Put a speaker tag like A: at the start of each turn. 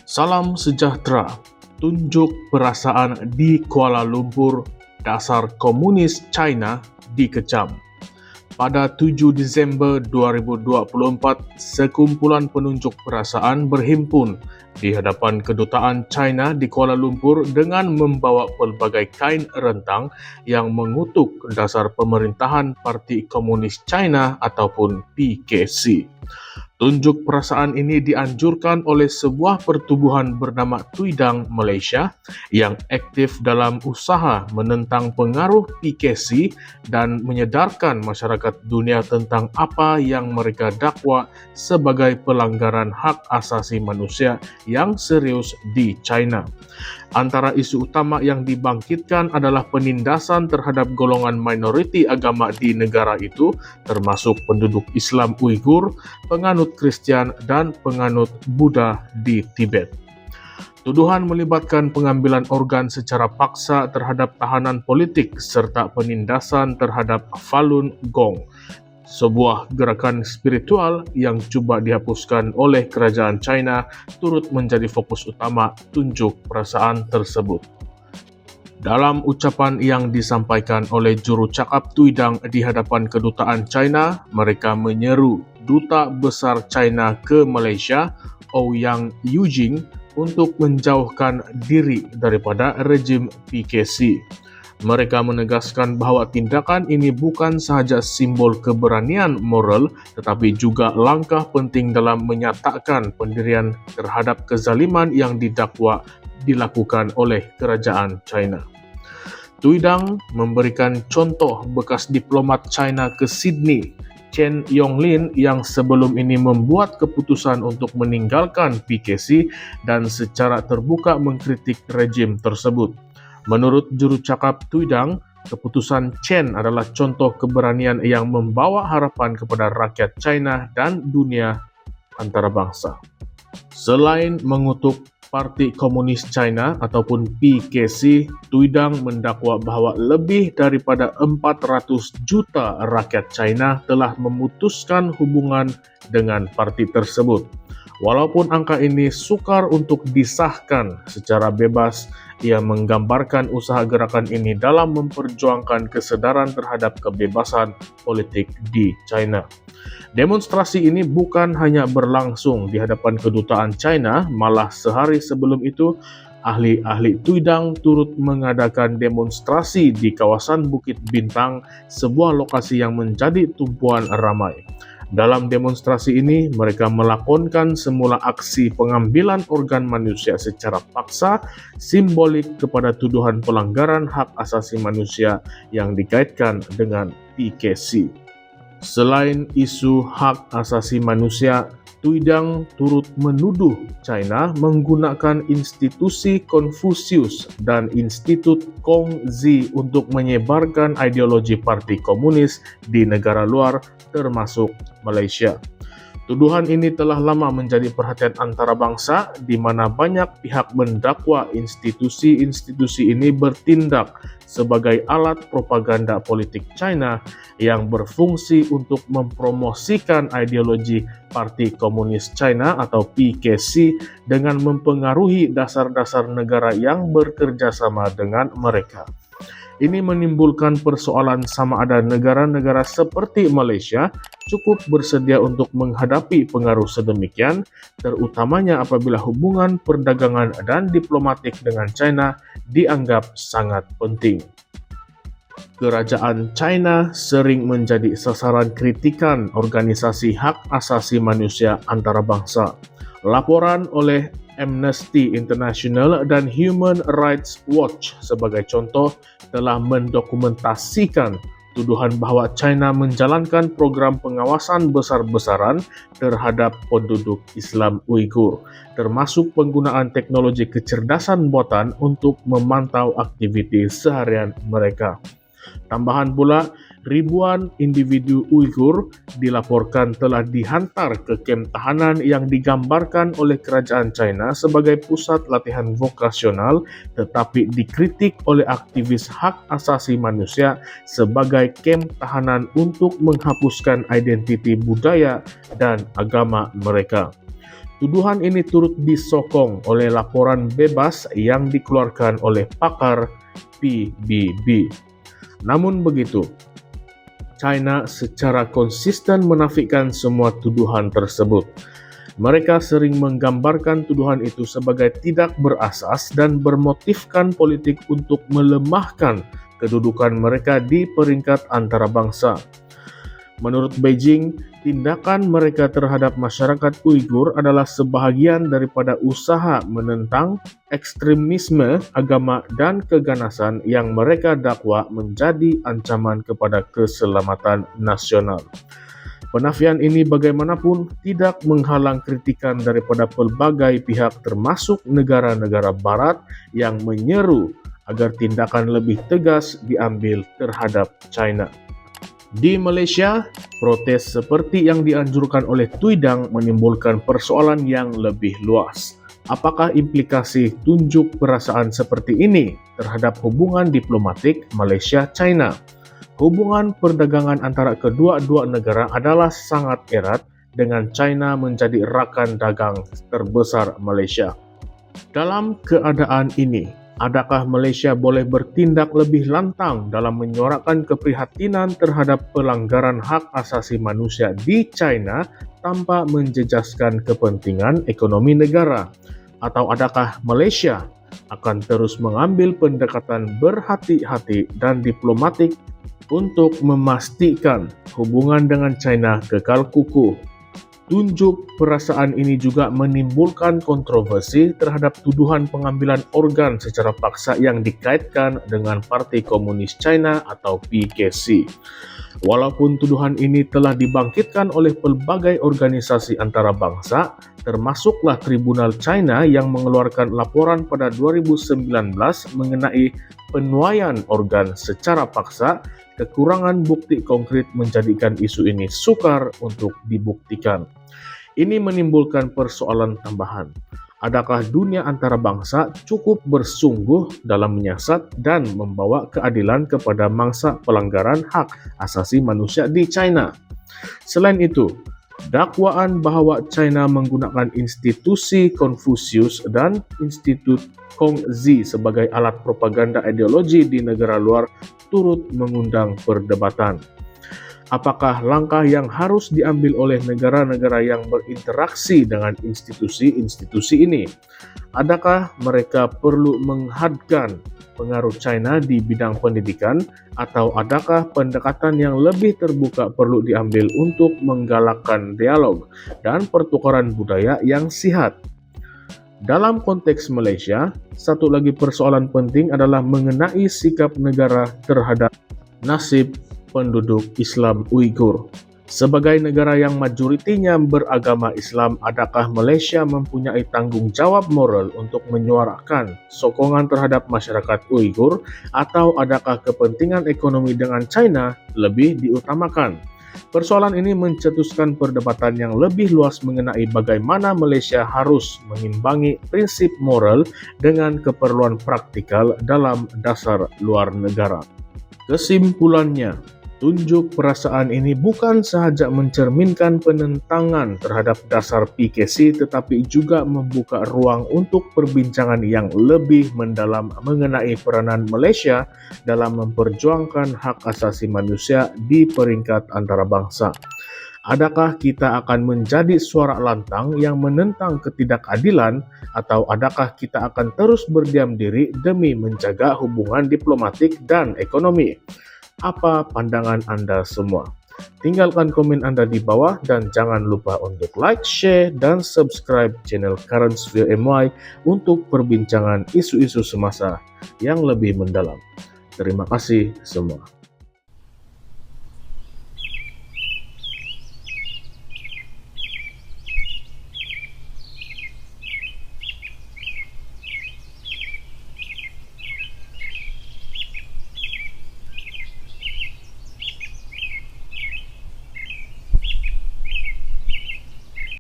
A: Salam sejahtera, tunjuk perasaan di Kuala Lumpur, dasar komunis China dikecam. Pada 7 Disember 2024, sekumpulan penunjuk perasaan berhimpun di hadapan kedutaan China di Kuala Lumpur dengan membawa pelbagai kain rentang yang mengutuk dasar pemerintahan Parti Komunis China ataupun PKC. Tunjuk perasaan ini dianjurkan oleh sebuah pertubuhan bernama Tuidang Malaysia yang aktif dalam usaha menentang pengaruh PKC dan menyedarkan masyarakat dunia tentang apa yang mereka dakwa sebagai pelanggaran hak asasi manusia yang serius di China. Antara isu utama yang dibangkitkan adalah penindasan terhadap golongan minoriti agama di negara itu, termasuk penduduk Islam Uighur, penganut Kristen, dan penganut Buddha di Tibet. Tuduhan melibatkan pengambilan organ secara paksa terhadap tahanan politik serta penindasan terhadap Falun Gong, sebuah gerakan spiritual yang cuba dihapuskan oleh kerajaan China, turut menjadi fokus utama tunjuk perasaan tersebut. Dalam ucapan yang disampaikan oleh juru cakap Tuidang di hadapan kedutaan China, mereka menyeru Duta Besar China ke Malaysia, Ouyang Yujing, untuk menjauhkan diri daripada rejim PKC. Mereka menegaskan bahawa tindakan ini bukan sahaja simbol keberanian moral, tetapi juga langkah penting dalam menyatakan pendirian terhadap kezaliman yang didakwa dilakukan oleh kerajaan China. Tuidang memberikan contoh bekas diplomat China ke Sydney, Chen Yonglin, yang sebelum ini membuat keputusan untuk meninggalkan PKC dan secara terbuka mengkritik rejim tersebut. Menurut juru cakap Tuidang, keputusan Chen adalah contoh keberanian yang membawa harapan kepada rakyat China dan dunia antarabangsa. Selain mengutuk Parti Komunis China ataupun PKC, Tuidang mendakwa bahawa lebih daripada 400 juta rakyat China telah memutuskan hubungan dengan parti tersebut. Walaupun angka ini sukar untuk disahkan secara bebas, ia menggambarkan usaha gerakan ini dalam memperjuangkan kesedaran terhadap kebebasan politik di China. Demonstrasi ini bukan hanya berlangsung di hadapan kedutaan China, malah sehari sebelum itu, ahli-ahli Tuidang turut mengadakan demonstrasi di kawasan Bukit Bintang, sebuah lokasi yang menjadi tumpuan ramai. Dalam demonstrasi ini, mereka melakonkan semula aksi pengambilan organ manusia secara paksa, simbolik kepada tuduhan pelanggaran hak asasi manusia yang dikaitkan dengan PKC. Selain isu hak asasi manusia, Tuidang turut menuduh China menggunakan institusi Konfusius dan Institut Kongzi untuk menyebarkan ideologi Parti Komunis di negara luar, termasuk Malaysia. Tuduhan ini telah lama menjadi perhatian antarabangsa, di mana banyak pihak mendakwa institusi-institusi ini bertindak sebagai alat propaganda politik China yang berfungsi untuk mempromosikan ideologi Parti Komunis China atau PKC dengan mempengaruhi dasar-dasar negara yang bekerja sama dengan mereka. Ini menimbulkan persoalan sama ada negara-negara seperti Malaysia cukup bersedia untuk menghadapi pengaruh sedemikian, terutamanya apabila hubungan perdagangan dan diplomatik dengan China dianggap sangat penting. Kerajaan China sering menjadi sasaran kritikan organisasi hak asasi manusia antarabangsa. Laporan oleh Amnesty International dan Human Rights Watch sebagai contoh telah mendokumentasikan tuduhan bahawa China menjalankan program pengawasan besar-besaran terhadap penduduk Islam Uighur, termasuk penggunaan teknologi kecerdasan buatan untuk memantau aktivitas seharian mereka. Tambahan pula, ribuan individu Uighur dilaporkan telah dihantar ke kem tahanan yang digambarkan oleh kerajaan China sebagai pusat latihan vokasional, tetapi dikritik oleh aktivis hak asasi manusia sebagai kem tahanan untuk menghapuskan identiti budaya dan agama mereka. Tuduhan ini turut disokong oleh laporan bebas yang dikeluarkan oleh pakar PBB. Namun begitu, China secara konsisten menafikan semua tuduhan tersebut. Mereka sering menggambarkan tuduhan itu sebagai tidak berasas dan bermotifkan politik untuk melemahkan kedudukan mereka di peringkat antarabangsa. Menurut Beijing, tindakan mereka terhadap masyarakat Uighur adalah sebahagian daripada usaha menentang ekstremisme agama dan keganasan yang mereka dakwa menjadi ancaman kepada keselamatan nasional. Penafian ini bagaimanapun tidak menghalang kritikan daripada pelbagai pihak termasuk negara-negara barat yang menyeru agar tindakan lebih tegas diambil terhadap China. Di Malaysia, protes seperti yang dianjurkan oleh Tuidang menimbulkan persoalan yang lebih luas. Apakah implikasi tunjuk perasaan seperti ini terhadap hubungan diplomatik Malaysia-China? Hubungan perdagangan antara kedua-dua negara adalah sangat erat dengan China menjadi rakan dagang terbesar Malaysia. Dalam keadaan ini, adakah Malaysia boleh bertindak lebih lantang dalam menyuarakan keprihatinan terhadap pelanggaran hak asasi manusia di China tanpa menjejaskan kepentingan ekonomi negara? Atau adakah Malaysia akan terus mengambil pendekatan berhati-hati dan diplomatik untuk memastikan hubungan dengan China kekal kukuh? Tunjuk perasaan ini juga menimbulkan kontroversi terhadap tuduhan pengambilan organ secara paksa yang dikaitkan dengan Parti Komunis China atau PKC. Walaupun tuduhan ini telah dibangkitkan oleh pelbagai organisasi antarabangsa, termasuklah Tribunal China yang mengeluarkan laporan pada 2019 mengenai penuaian organ secara paksa, kekurangan bukti konkret menjadikan isu ini sukar untuk dibuktikan. Ini menimbulkan persoalan tambahan. Adakah dunia antarabangsa cukup bersungguh dalam menyiasat dan membawa keadilan kepada mangsa pelanggaran hak asasi manusia di China? Selain itu, dakwaan bahwa China menggunakan institusi Konfusius dan Institut Kongzi sebagai alat propaganda ideologi di negara luar turut mengundang perdebatan. Apakah langkah yang harus diambil oleh negara-negara yang berinteraksi dengan institusi-institusi ini? Adakah mereka perlu menghadkan pengaruh China di bidang pendidikan, atau adakah pendekatan yang lebih terbuka perlu diambil untuk menggalakkan dialog dan pertukaran budaya yang sihat? Dalam konteks Malaysia, satu lagi persoalan penting adalah mengenai sikap negara terhadap nasib penduduk Islam Uighur. Sebagai negara yang majoritinya beragama Islam, adakah Malaysia mempunyai tanggung jawab moral untuk menyuarakan sokongan terhadap masyarakat Uighur, atau adakah kepentingan ekonomi dengan China lebih diutamakan? Persoalan ini mencetuskan perdebatan yang lebih luas mengenai bagaimana Malaysia harus mengimbangi prinsip moral dengan keperluan praktikal dalam dasar luar negara. Kesimpulannya, tunjuk perasaan ini bukan sahaja mencerminkan penentangan terhadap dasar PKC, tetapi juga membuka ruang untuk perbincangan yang lebih mendalam mengenai peranan Malaysia dalam memperjuangkan hak asasi manusia di peringkat antarabangsa. Adakah kita akan menjadi suara lantang yang menentang ketidakadilan, atau adakah kita akan terus berdiam diri demi menjaga hubungan diplomatik dan ekonomi? Apa pandangan Anda semua? Tinggalkan komen Anda di bawah dan jangan lupa untuk like, share, dan subscribe channel Currentsville MY untuk perbincangan isu-isu semasa yang lebih mendalam. Terima kasih semua.